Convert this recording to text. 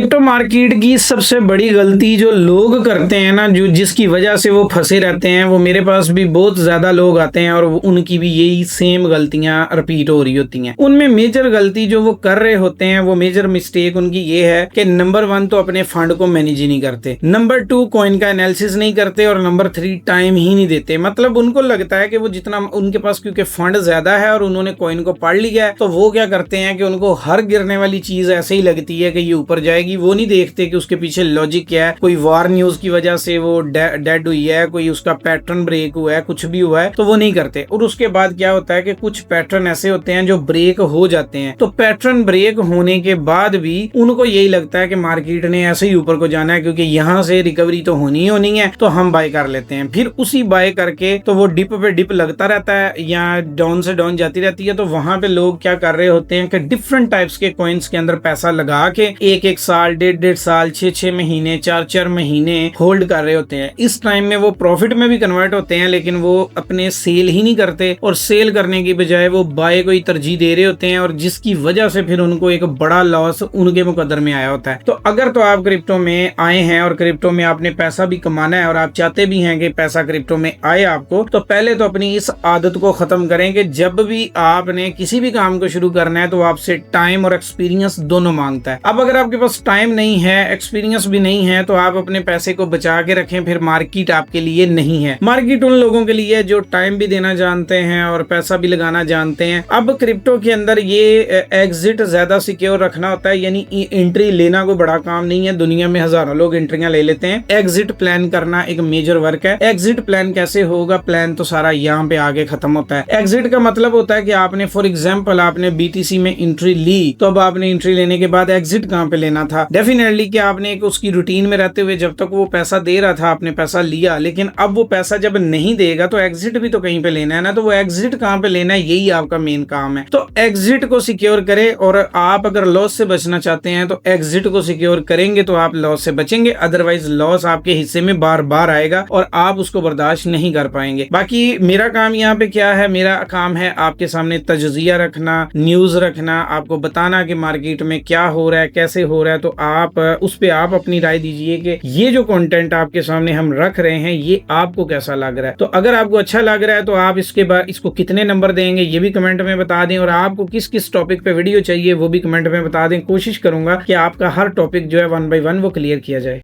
Crypto market की सबसे बड़ी गलती जो लोग करते हैं ना, जो जिसकी वजह से वो फंसे रहते हैं, वो मेरे पास भी बहुत ज्यादा लोग आते हैं और उनकी भी यही सेम गलतियां रिपीट हो रही होती हैं। उनमें मेजर गलती जो वो कर रहे होते हैं, वो मेजर मिस्टेक उनकी ये है कि नंबर 1 तो अपने फंड को मैनेज ही नहीं करते, नंबर 2 कॉइन का एनालिसिस नहीं करते और नंबर 3 टाइम ही नहीं देते। मतलब उनको लगता है कि वो जितना उनके पास क्योंकि फंड ज्यादा है और उन्होंने कॉइन को पढ़ लिया है, तो वो क्या करते हैं कि उनको हर गिरने वाली चीज ऐसे ही लगती है कि ये ऊपर जाएगी। वो नहीं देखते कि उसके पीछे लॉजिक क्या है, कोई वार न्यूज की वजह से वो डेड हुई है, कोई उसका पैटर्न ब्रेक हुआ है, कुछ भी हुआ है, तो वो नहीं करते। और उसके बाद क्या होता है कि कुछ पैटर्न ऐसे होते हैं जो ब्रेक हो जाते हैं, तो पैटर्न ब्रेक होने के बाद भी उनको यही लगता है कि मार्केट ने ऐसे ही ऊपर को जाना है, क्योंकि यहाँ से रिकवरी तो होनी होनी है, तो हम बाय कर लेते हैं। फिर उसी बाय करके तो वो डिप पे डिप लगता रहता है या डाउन से डाउन जाती रहती है। तो वहां पे लोग क्या कर रहे होते हैं कि डिफरेंट टाइप्स के कॉइन्स के अंदर पैसा लगा के एक साल, डेढ़ साल, 6 महीने, 4 महीने होल्ड कर रहे होते हैं। इस टाइम में वो प्रॉफिट में भी कन्वर्ट होते हैं, लेकिन वो अपने सेल ही नहीं करते और सेल करने की बजाय वो बाय को ही तरजीह दे रहे होते हैं, और जिसकी वजह से फिर उनको एक बड़ा लॉस उनके मुकद्दर में आया होता है। तो अगर तो आप क्रिप्टो में आए हैं और क्रिप्टो में आपने पैसा भी कमाना है और आप चाहते भी हैं कि पैसा क्रिप्टो में आए आपको, तो पहले तो अपनी इस आदत को खत्म करें कि जब भी आपने किसी भी काम को शुरू करना है तो आपसे टाइम और एक्सपीरियंस दोनों मांगता है। अब अगर आपके पास टाइम नहीं है, एक्सपीरियंस भी नहीं है, तो आप अपने पैसे को बचा के रखें। फिर मार्केट आपके लिए नहीं है। मार्केट उन लोगों के लिए जो टाइम भी देना जानते हैं और पैसा भी लगाना जानते हैं। अब क्रिप्टो के अंदर ये एग्जिट ज्यादा सिक्योर रखना होता है, यानी एंट्री लेना कोई बड़ा काम नहीं है। दुनिया में हजारों लोग एंट्रियां ले लेते हैं, एग्जिट प्लान करना एक मेजर वर्क है। एग्जिट प्लान कैसे होगा? प्लान तो सारा यहाँ पे आगे खत्म होता है। एग्जिट का मतलब होता है कि आपने फॉर एग्जाम्पल आपने बीटीसी में एंट्री ली, तो अब आपने एंट्री लेने के बाद एग्जिट कहाँ पे लेना था? डेफिनेटली कि आपने एक उसकी रूटीन में रहते हुए जब तक वो पैसा दे रहा था आपने पैसा लिया, लेकिन अब वो पैसा जब नहीं देगा तो एग्जिट भी तो कहीं पे लेना है ना। तो वो एग्जिट कहाँ पे लेना है, यही आपका मेन काम है। तो एग्जिट को सिक्योर करें, और आप अगर लॉस से बचना चाहते हैं तो एग्जिट को सिक्योर करेंगे तो आप लॉस से बचेंगे। अदरवाइज लॉस आपके हिस्से में बार बार आएगा और आप उसको बर्दाश्त नहीं कर पाएंगे। बाकी मेरा काम यहाँ पे क्या है? मेरा काम है आपके सामने तजजिया रखना, न्यूज रखना, आपको बताना कि मार्केट में क्या हो रहा है, कैसे हो रहा है। तो आप उस पे आप अपनी राय दीजिए कि ये जो कंटेंट आपके सामने हम रख रहे हैं ये आपको कैसा लग रहा है। तो अगर आपको अच्छा लग रहा है तो आप इसके बाद इसको कितने नंबर देंगे ये भी कमेंट में बता दें, और आपको किस किस टॉपिक पे वीडियो चाहिए वो भी कमेंट में बता दें। कोशिश करूंगा कि आपका हर टॉपिक जो है 1 बाय 1 वो क्लियर किया जाए।